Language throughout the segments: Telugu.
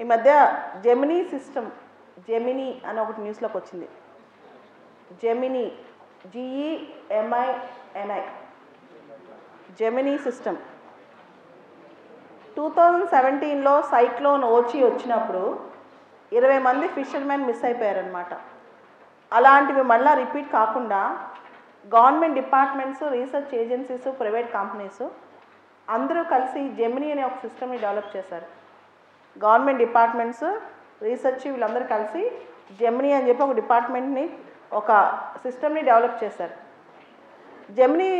ఈ మధ్య జెమినీ సిస్టమ్, జెమినీ అని ఒకటి న్యూస్లోకి వచ్చింది. Gemini, GEMINI, Gemini system. 2017లో సైక్లోన్ ఓచి వచ్చినప్పుడు 20 మంది ఫిషర్మెన్ మిస్ అయిపోయారనమాట. అలాంటివి మళ్ళీ రిపీట్ కాకుండా government departments, research agencies, private companies అందరూ కలిసి జెమినీ అనే ఒక సిస్టమ్ని డెవలప్ చేశారు. గవర్నమెంట్ డిపార్ట్మెంట్స్, రీసెర్చ్ వీళ్ళందరూ కలిసి జెమినీ అని చెప్పి ఒక డిపార్ట్మెంట్ని, ఒక సిస్టమ్ని డెవలప్ చేశారు. Gemini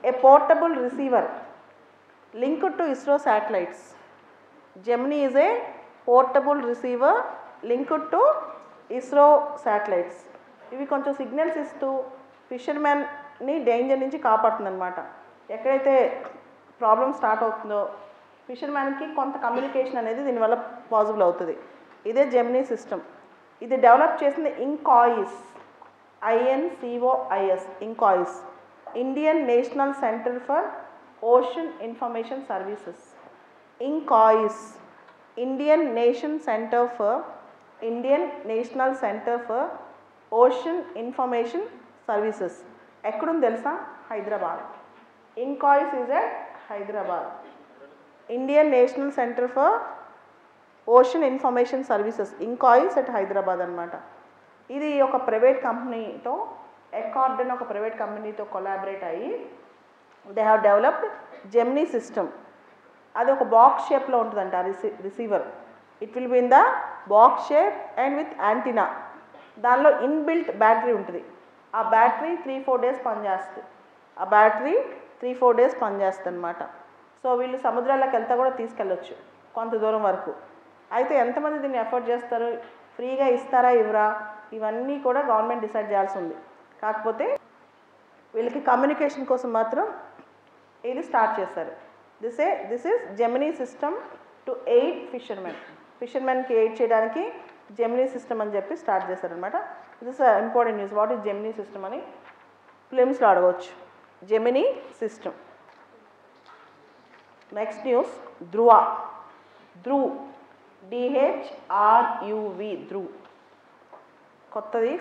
A portable receiver linked to ISRO satellites. Gemini is a portable receiver linked to ISRO satellites. ఇవి కొంచెం సిగ్నల్స్ ఇస్తూ ఫిషర్మెన్ని డేంజర్ నుంచి కాపాడుతుంది అనమాట. ఎక్కడైతే ప్రాబ్లమ్ స్టార్ట్ అవుతుందో ఫిషర్మెన్కి కొంత కమ్యూనికేషన్ అనేది దీనివల్ల పాసిబుల్ అవుతుంది. ఇదే జెమినీ సిస్టమ్. ఇది డెవలప్ చేసింది ఇంకాయిస్, INCOIS, ఇంకాయిస్, Indian national centre for ocean information services. ఇంకాయిస్, Indian national centre for ocean information services. ఎక్కడుంది తెలుసా? Hyderabad. ఇంకాయిస్ is at Hyderabad. Indian national centre for ocean information services, ఇంకాయిస్ at Hyderabad అనమాట. ఇది ఒక ప్రైవేట్ కంపెనీతో, ఎకార్డ్ అని ఒక ప్రైవేట్ కంపెనీతో కొలాబరేట్ అయ్యి they have developed Gemini system. అది ఒక బాక్స్ షేప్లో ఉంటుందంట receiver. It will be in the box shape and with antenna. దానిలో ఇన్బిల్ట్ బ్యాటరీ ఉంటుంది. ఆ బ్యాటరీ 3-4 డేస్ పనిచేస్తుంది అనమాట. సో వీళ్ళు సముద్రాలకు వెళ్తా కూడా తీసుకెళ్ళొచ్చు కొంత దూరం వరకు. అయితే ఎంతమంది దీన్ని ఎఫర్ట్ చేస్తారు, ఫ్రీగా ఇస్తారా ఇవ్వరా, ఇవన్నీ కూడా గవర్నమెంట్ డిసైడ్ చేయాల్సి ఉంది. కాకపోతే వీళ్ళకి కమ్యూనికేషన్ కోసం మాత్రం ఇది స్టార్ట్ చేశారు. This is Gemini system to aid ఫిషర్మెన్కి ఎయిడ్ చేయడానికి జెమినీ సిస్టమ్ అని చెప్పి స్టార్ట్ చేశారనమాట. This important news. What is Gemini system అని ఫిలిమ్స్లో అడగవచ్చు. Gemini system. Next news, Dhruva, DHRUV, Dhruv. కొత్తది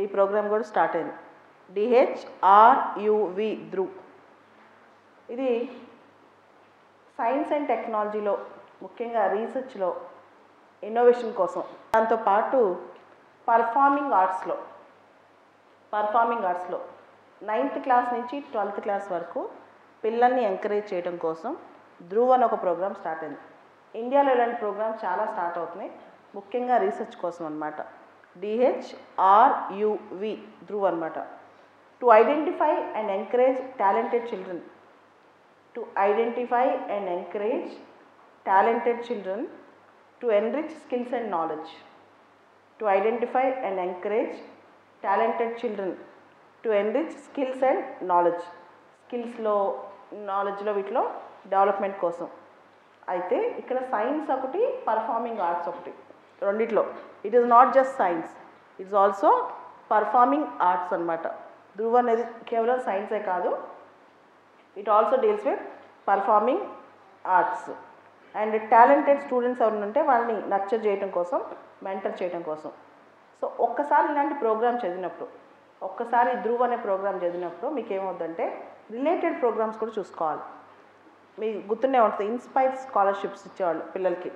ఈ ప్రోగ్రామ్ కూడా స్టార్ట్ అయింది. DHRUV, ధ్రువ్. ఇది సైన్స్ అండ్ టెక్నాలజీలో, ముఖ్యంగా రీసెర్చ్లో, ఇన్నోవేషన్ కోసం, దాంతోపాటు పర్ఫార్మింగ్ ఆర్ట్స్లో 9th క్లాస్ నుంచి 12th క్లాస్ వరకు పిల్లల్ని ఎంకరేజ్ చేయడం కోసం ధ్రువ్ అని ఒక ప్రోగ్రామ్ స్టార్ట్ అయింది. ఇండియాలో ఇలాంటి ప్రోగ్రామ్స్ చాలా స్టార్ట్ అవుతున్నాయి, ముఖ్యంగా రీసెర్చ్ కోసం అనమాట. DHRUV, ధ్రువ్ అనమాట. To identify and encourage talented children. To identify and encourage talented children to enrich skills and knowledge. To identify and encourage talented children to enrich skills and knowledge. స్కిల్స్లో, నాలెడ్జ్లో, వీటిలో డెవలప్మెంట్ కోసం. అయితే ఇక్కడ సైన్స్ ఒకటి, పర్ఫార్మింగ్ ఆర్ట్స్ ఒకటి, రెండిట్లో. It is not just science, it's also performing arts అనమాట. ధ్రువ్ అనేది కేవలం సైన్సే కాదు, it also deals with performing arts. And talented students ఎవరు ఉంటే వాళ్ళని నర్చర్ చేయడం కోసం, మెంటర్ చేయడం కోసం. సో ఒక్కసారి ఇలాంటి ప్రోగ్రామ్ చదివినప్పుడు, ఒక్కసారి ధ్రువ్ అనే ప్రోగ్రామ్ చదివినప్పుడు మీకు ఏమవుతుందంటే రిలేటెడ్ ప్రోగ్రామ్స్ కూడా చూసుకోవాలి. మీకు గుర్తుండే ఉంటుంది, ఇన్స్పైర్ స్కాలర్షిప్స్ ఇచ్చేవాళ్ళు పిల్లలకి.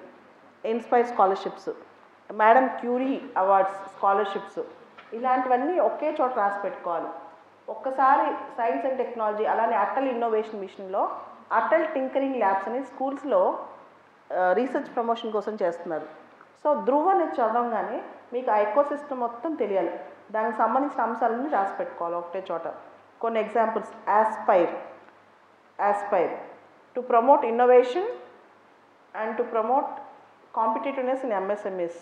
Inspire scholarships, madam Curie awards scholarships, ఇలాంటివన్నీ ఒకే చోట రాసి పెట్టుకోవాలి. ఒక్కసారి సైన్స్ అండ్ టెక్నాలజీ, అలానే అటల్ ఇన్నోవేషన్ మిషన్లో అటల్ టింకరింగ్ ల్యాబ్స్ అని స్కూల్స్లో రీసెర్చ్ ప్రమోషన్ కోసం చేస్తున్నారు. సో ధ్రువ్ అనేది చదవగానే మీకు ఆ ఎకో సిస్టమ్ మొత్తం తెలియాలి. దానికి సంబంధించిన అంశాలన్నీ రాసి పెట్టుకోవాలి ఒకటే చోట. కొన్ని examples, Aspire to promote innovation and to promote competitiveness in MSMEs.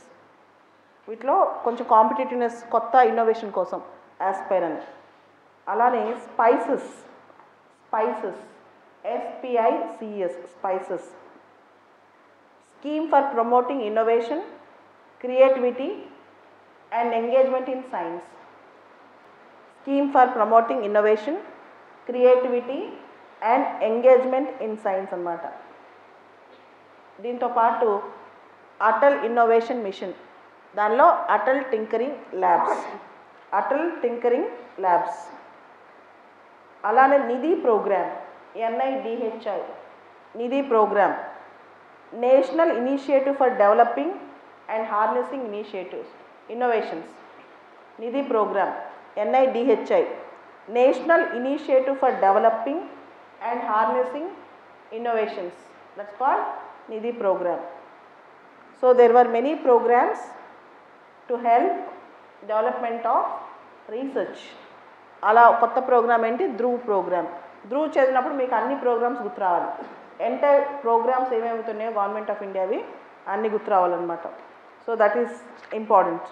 వీటిలో కొంచెం కాంపిటేటివ్నెస్, కొత్త ఇన్నోవేషన్ కోసం ఆస్పైర్ అని. అలానే SPICES, SPICES, SPICES, Scheme for Promoting Innovation, Creativity and Engagement in Science. Scheme for Promoting Innovation, Creativity and Engagement in Science అన్నమాట. దీంతో పాటు అటల్ ఇన్నోవేషన్ మిషన్, దానిలో Atal Tinkering Labs, Atal Tinkering Labs. అలానే NIDHI programme, NIDHI, NIDHI programme, National Initiative for Developing and Harnessing Initiatives Innovations. NIDHI programme, NIDHI, National Initiative for Developing and Harnessing innovations, that's called Nidhi program. So there were many programs to help development of research. అలా కొత్త ప్రోగ్రామ్ ఏంటి, ధ్రువ్ ప్రోగ్రామ్. ధ్రువ్ చదివినప్పుడు మీకు అన్ని ప్రోగ్రామ్స్ గుర్తు రావాలి, ఎంటైర్ ప్రోగ్రామ్స్ ఏమేమి ఉన్నాయో గవర్నమెంట్ ఆఫ్ ఇండియావి అన్ని గుర్తు రావాలన్నమాట. So that is important.